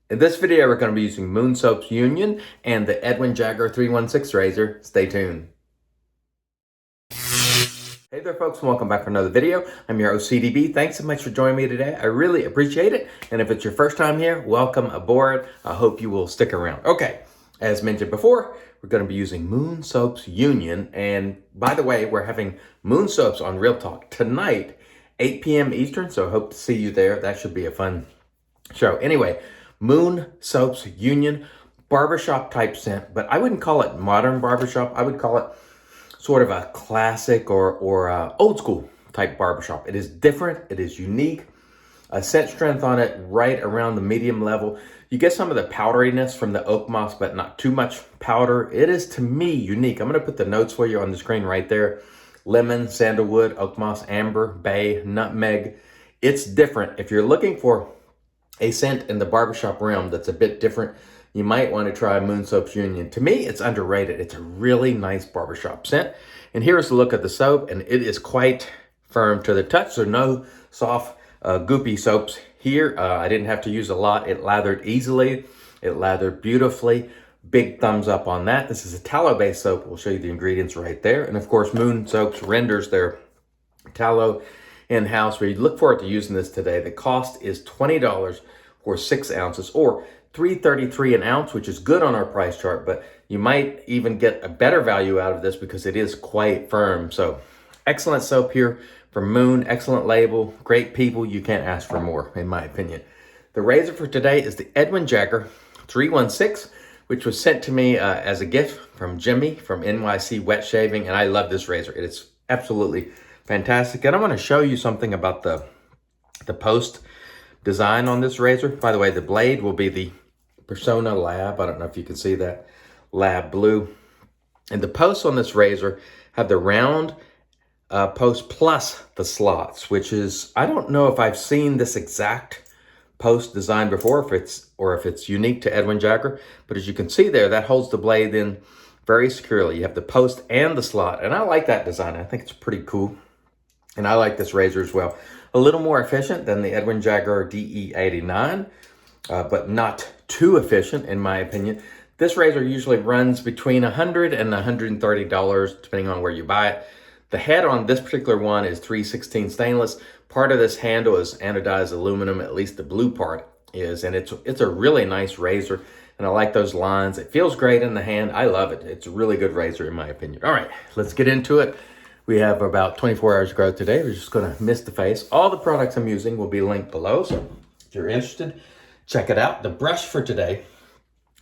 In this video, we're going to be using Moon Soap's Union and the Edwin Jagger 316 razor. Stay tuned. Hey there folks, and welcome back for another video. I'm your host CDB. Thanks so much for joining me today. I really appreciate it. And if it's your first time here, welcome aboard. I hope you will stick around. Okay, as mentioned before, we're going to be using Moon Soap's Union. And by the way, we're having Moon Soaps on Real Talk tonight, 8 p.m. Eastern. So I hope to see you there. That should be a fun show. Anyway, Moon Soap's Union, barbershop type scent, but I wouldn't call it modern barbershop. I would call it sort of a classic or old school type barbershop. It is different. It is unique. A scent strength on it right around the medium level. You get some of the powderiness from the oak moss, but not too much powder. It is, to me, unique. I'm going to put the notes for you on the screen right there. Lemon, sandalwood, oak moss, amber, bay, nutmeg. It's different. If you're looking for a scent in the barbershop realm that's a bit different, you might want to try Moon Soap's Union. To me, it's underrated. It's a really nice barbershop scent. And here's a look at the soap, and it is quite firm to the touch, so no soft, goopy soaps here. I didn't have to use a lot. It lathered easily. It lathered beautifully. Big thumbs up on that. This is a tallow-based soap. We'll show you the ingredients right there. And of course, Moon Soaps renders their tallow in-house. We look forward to using this today. The cost is $20 for 6 ounces, or $3.33 an ounce, which is good on our price chart, but you might even get a better value out of this because it is quite firm. So excellent soap here from Moon, excellent label, great people. You can't ask for more, in my opinion. The razor for today is the Edwin Jagger 316, which was sent to me as a gift from Jimmy from NYC Wet Shaving, and I love this razor. It is absolutely fantastic. And I want to show you something about the post design on this razor. By the way, the blade will be the Persona Lab. I don't know if you can see that, Lab Blue. And the posts on this razor have the round post plus the slots, which is, I don't know if I've seen this exact post design before, if it's unique to Edwin Jagger. But as you can see there, that holds the blade in very securely. You have the post and the slot, and I like that design. I think it's pretty cool. And I like this razor as well. A little more efficient than the Edwin Jagger DE89, but not too efficient in my opinion. This razor usually runs between $100 and $130, depending on where you buy it. The head on this particular one is 316 stainless. Part of this handle is anodized aluminum, at least the blue part is, and it's a really nice razor, and I like those lines. It feels great in the hand. I love it. It's a really good razor in my opinion. All right, let's get into it. We have about 24 hours to grow today. We're just going to mist the face. All the products I'm using will be linked below, so if you're interested, check it out. The brush for today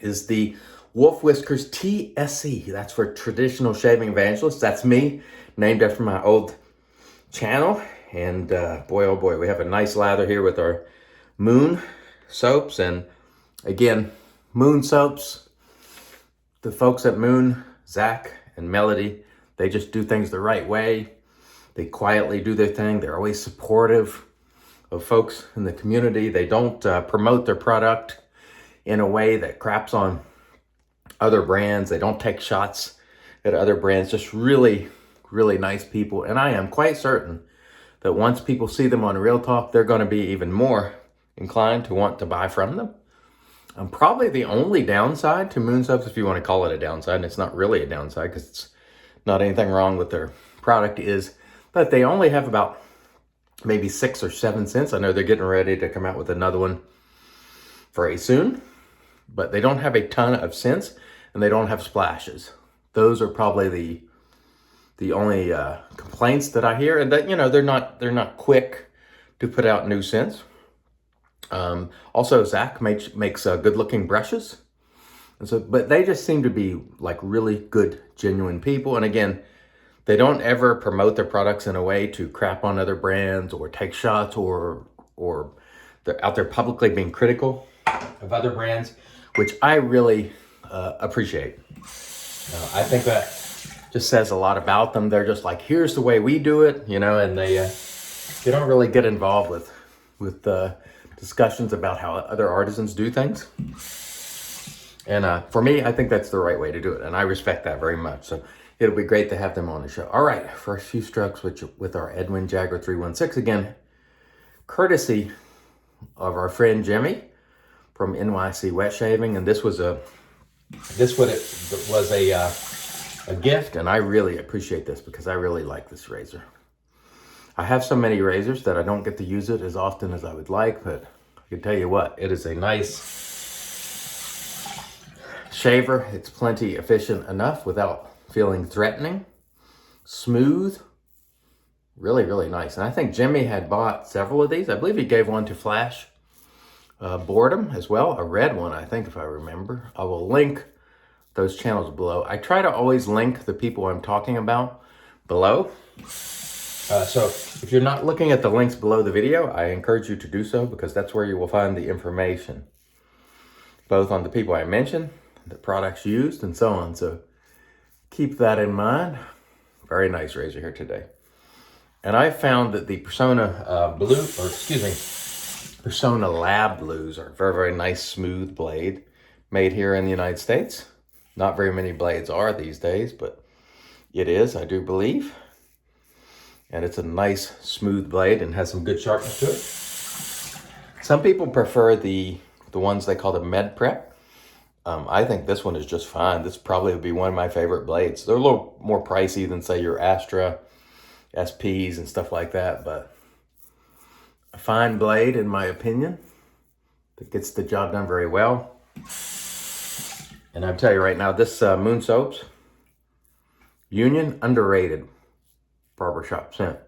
is the Wolf Whiskers TSC. That's for Traditional Shaving Evangelists. That's me, named after my old channel. And boy, oh boy, we have a nice lather here with our Moon soaps. And again, Moon soaps, the folks at Moon, Zach and Melody, they just do things the right way. They quietly do their thing. They're always supportive of folks in the community. They don't promote their product in a way that craps on other brands. They don't take shots at other brands. Just really, really nice people. And I am quite certain that once people see them on Real Talk, they're going to be even more inclined to want to buy from them. Probably the only downside to Moon Soaps, if you want to call it a downside, and it's not really a downside because it's not anything wrong with their product, is that they only have about maybe 6 or 7 cents. I know they're getting ready to come out with another one very soon, but they don't have a ton of scents and they don't have splashes. Those are probably the only complaints that I hear, and that, you know, they're not quick to put out new scents. Also, Zach makes good looking brushes. And so, but they just seem to be like really good, genuine people. And again, they don't ever promote their products in a way to crap on other brands or take shots or they're out there publicly being critical of other brands, which I really appreciate. I think that just says a lot about them. They're just like, here's the way we do it, you know, and they don't really get involved with discussions about how other artisans do things. And for me, I think that's the right way to do it. And I respect that very much. So it'll be great to have them on the show. All right, first few strokes with our Edwin Jagger 316. Again, courtesy of our friend Jimmy from NYC Wet Shaving, and this was a gift, and I really appreciate this because I really like this razor. I have so many razors that I don't get to use it as often as I would like, but I can tell you what, it is a nice shaver. It's plenty efficient enough without feeling threatening. Smooth. Really, really nice. And I think Jimmy had bought several of these. I believe he gave one to Flash Boredom as well. A red one, I think, if I remember. I will link those channels below. I try to always link the people I'm talking about below. So if you're not looking at the links below the video, I encourage you to do so because that's where you will find the information, both on the people I mentioned, the products used, and so on. So keep that in mind. Very nice razor here today. And I found that the Persona Persona Lab Blues are a very, very nice smooth blade made here in the United States. Not very many blades are these days, but it is, I do believe. And it's a nice smooth blade and has some good sharpness to it. Some people prefer the ones they call the Med Prep. I think this one is just fine. This probably would be one of my favorite blades. They're a little more pricey than, say, your Astra SPs and stuff like that, but a fine blade in my opinion that gets the job done very well. And I'll tell you right now, this Moon Soaps Union, underrated barbershop scent.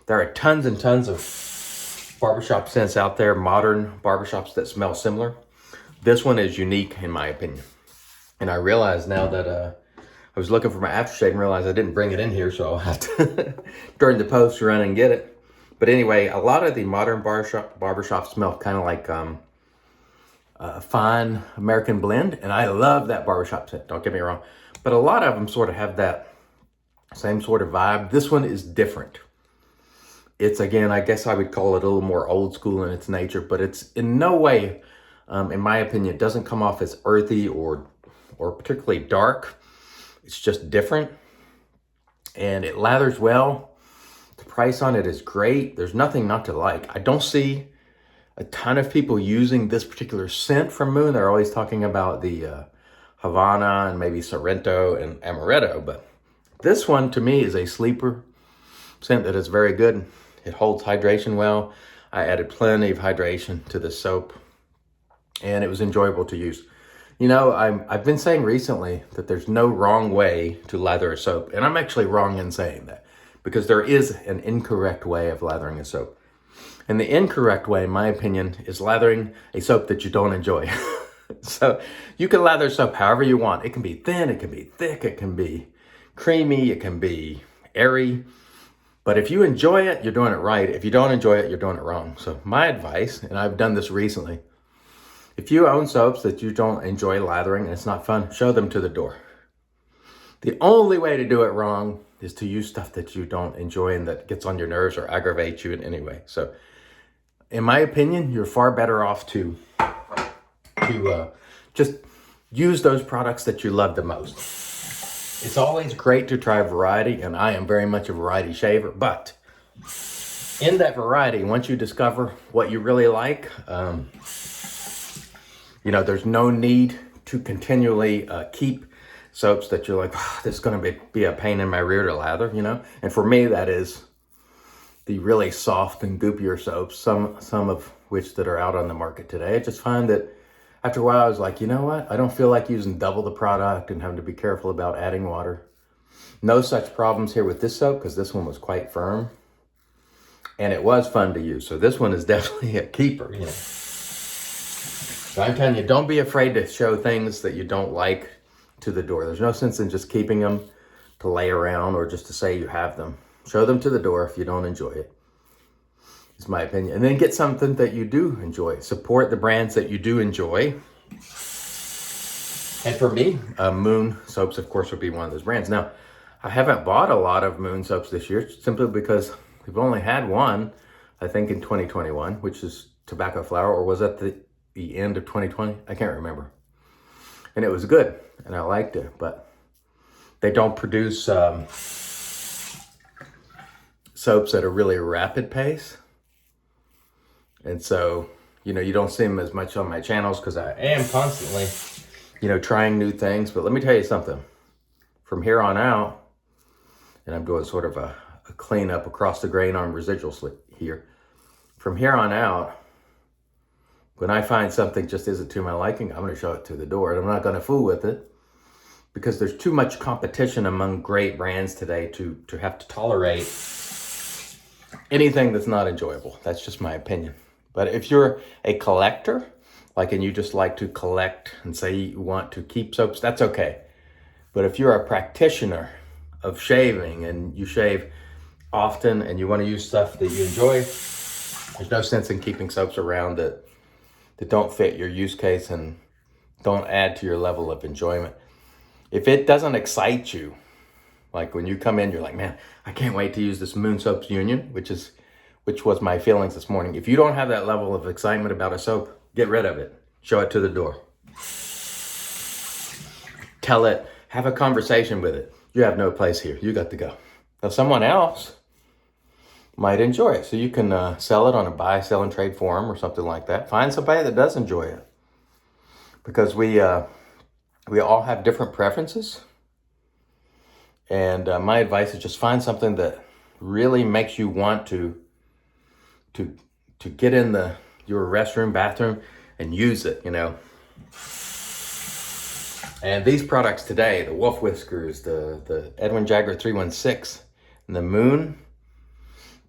There are tons and tons of barbershop scents out there, modern barbershops that smell similar. This one is unique in my opinion. And I realize now that I was looking for my aftershave and realized I didn't bring it in here, so I'll have to, during the post, run and get it. But anyway, a lot of the modern barbershop smell kind of like a fine American blend, and I love that barbershop scent, don't get me wrong. But a lot of them sort of have that same sort of vibe. This one is different. It's, again, I guess I would call it a little more old school in its nature, but it's in no way, in my opinion, it doesn't come off as earthy or particularly dark. It's just different, and it lathers well. The price on it is great. There's nothing not to like. I don't see a ton of people using this particular scent from Moon. They're always talking about the Havana and maybe Sorrento and Amaretto, but this one to me is a sleeper scent that is very good. It holds hydration well. I added plenty of hydration to this soap, and it was enjoyable to use. You know, I've been saying recently that there's no wrong way to lather a soap, and I'm actually wrong in saying that because there is an incorrect way of lathering a soap. And the incorrect way, in my opinion, is lathering a soap that you don't enjoy. So you can lather soap however you want. It can be thin, it can be thick, it can be creamy, it can be airy. But if you enjoy it, you're doing it right. If you don't enjoy it, you're doing it wrong. So my advice, and I've done this recently, if you own soaps that you don't enjoy lathering and it's not fun, show them to the door. The only way to do it wrong is to use stuff that you don't enjoy and that gets on your nerves or aggravates you in any way. So in my opinion, you're far better off to just use those products that you love the most. It's always great to try variety, and I am very much a variety shaver, but in that variety, once you discover what you really like, you know, there's no need to continually keep soaps that you're like, oh, this is going to be a pain in my rear to lather, you know? And for me, that is the really soft and goopier soaps, some of which that are out on the market today. I just find that after a while, I was like, you know what? I don't feel like using double the product and having to be careful about adding water. No such problems here with this soap because this one was quite firm. And it was fun to use. So this one is definitely a keeper, you know. So I'm telling you, don't be afraid to show things that you don't like to the door. There's no sense in just keeping them to lay around or just to say you have them. Show them to the door if you don't enjoy it. It's my opinion. And then get something that you do enjoy. Support the brands that you do enjoy. And for me, Moon soaps, of course, would be one of those brands. Now, I haven't bought a lot of Moon soaps this year simply because we've only had one, I think, in 2021, which is tobacco flower, or was that the end of 2020? I can't remember. And it was good, and I liked it, but they don't produce soaps at a really rapid pace. And so you don't see them as much on my channels because I am constantly, trying new things. But let me tell you something. From here on out, and I'm doing sort of a cleanup across the grain on residual slick here. From here on out, when I find something just isn't to my liking, I'm going to show it to the door. And I'm not going to fool with it because there's too much competition among great brands today to have to tolerate anything that's not enjoyable. That's just my opinion. But if you're a collector, and you just like to collect and say you want to keep soaps, that's okay. But if you're a practitioner of shaving and you shave often and you want to use stuff that you enjoy, there's no sense in keeping soaps around that don't fit your use case and don't add to your level of enjoyment. If it doesn't excite you, like when you come in, you're like, man, I can't wait to use this Moon Soaps Union, which was my feelings this morning. If you don't have that level of excitement about a soap, get rid of it. Show it to the door. Tell it, have a conversation with it. You have no place here. You got to go. Now, someone else might enjoy it. So you can sell it on a buy, sell, and trade forum or something like that. Find somebody that does enjoy it. Because we all have different preferences. And my advice is just find something that really makes you want to get in your restroom, bathroom, and use it, And these products today, the Wolf Whiskers, the Edwin Jagger 3One6, and the Moon,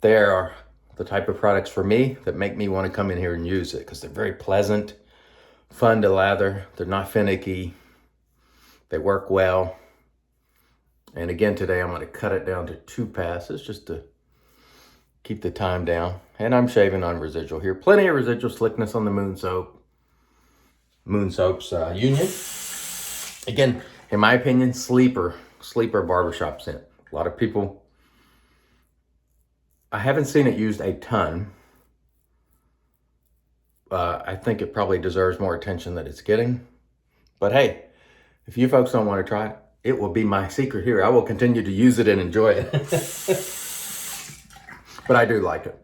they are the type of products for me that make me want to come in here and use it because they're very pleasant, fun to lather. They're not finicky. They work well. And again, today I'm going to cut it down to 2 passes just to keep the time down. And I'm shaving on residual here. Plenty of residual slickness on the Moon Soap. Moon Soaps Union. Again, in my opinion, sleeper barbershop scent. A lot of people, I haven't seen it used a ton. I think it probably deserves more attention than it's getting. But hey, if you folks don't want to try it, it will be my secret here. I will continue to use it and enjoy it. But I do like it.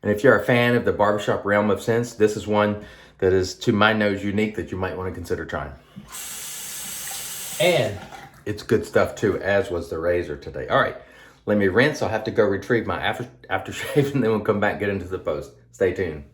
And if you're a fan of the barbershop realm of scents, this is one that is, to my nose, unique that you might want to consider trying. And it's good stuff too, as was the razor today. All right, let me rinse. I'll have to go retrieve my aftershave and then we'll come back and get into the post. Stay tuned.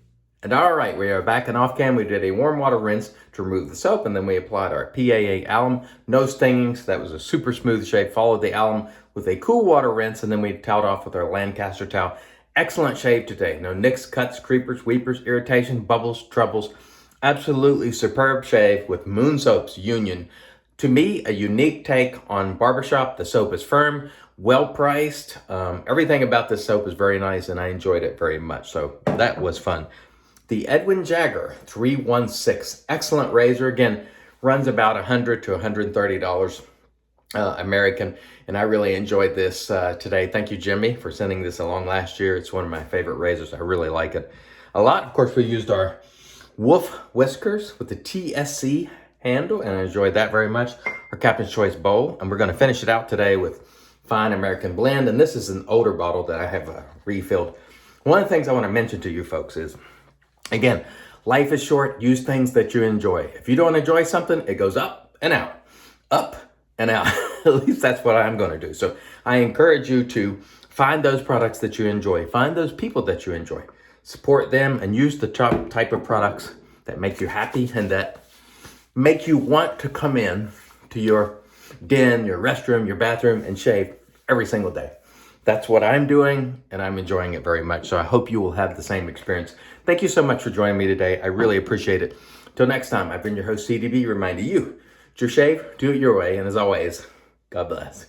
And all right, we are back and off cam. We did a warm water rinse to remove the soap and then we applied our PAA alum. No stinging, so that was a super smooth shave. Followed the alum with a cool water rinse and then we toweled off with our Lancaster towel. Excellent shave today. No nicks, cuts, creepers, weepers, irritation, bubbles, troubles. Absolutely superb shave with Moon Soaps Union. To me, a unique take on barbershop. The soap is firm, well priced. Everything about this soap is very nice and I enjoyed it very much. So that was fun. The Edwin Jagger 3One6. Excellent razor. Again, runs about $100 to $130 American. And I really enjoyed this today. Thank you, Jimmy, for sending this along last year. It's one of my favorite razors. I really like it a lot. Of course, we used our Wolf Whiskers with the TSC handle, and I enjoyed that very much. Our Captain's Choice bowl, and we're going to finish it out today with Fine American Blend, and this is an older bottle that I have refilled. One of the things I want to mention to you folks is, again, life is short. Use things that you enjoy. If you don't enjoy something, it goes up and out, up and out. At least that's what I'm going to do. So I encourage you to find those products that you enjoy. Find those people that you enjoy. Support them and use the type of products that make you happy and that make you want to come in to your den, your restroom, your bathroom, and shave every single day. That's what I'm doing, and I'm enjoying it very much. So I hope you will have the same experience. Thank you so much for joining me today. I really appreciate it. Till next time, I've been your host, CDB, reminding you, to shave, do it your way, and as always, God bless.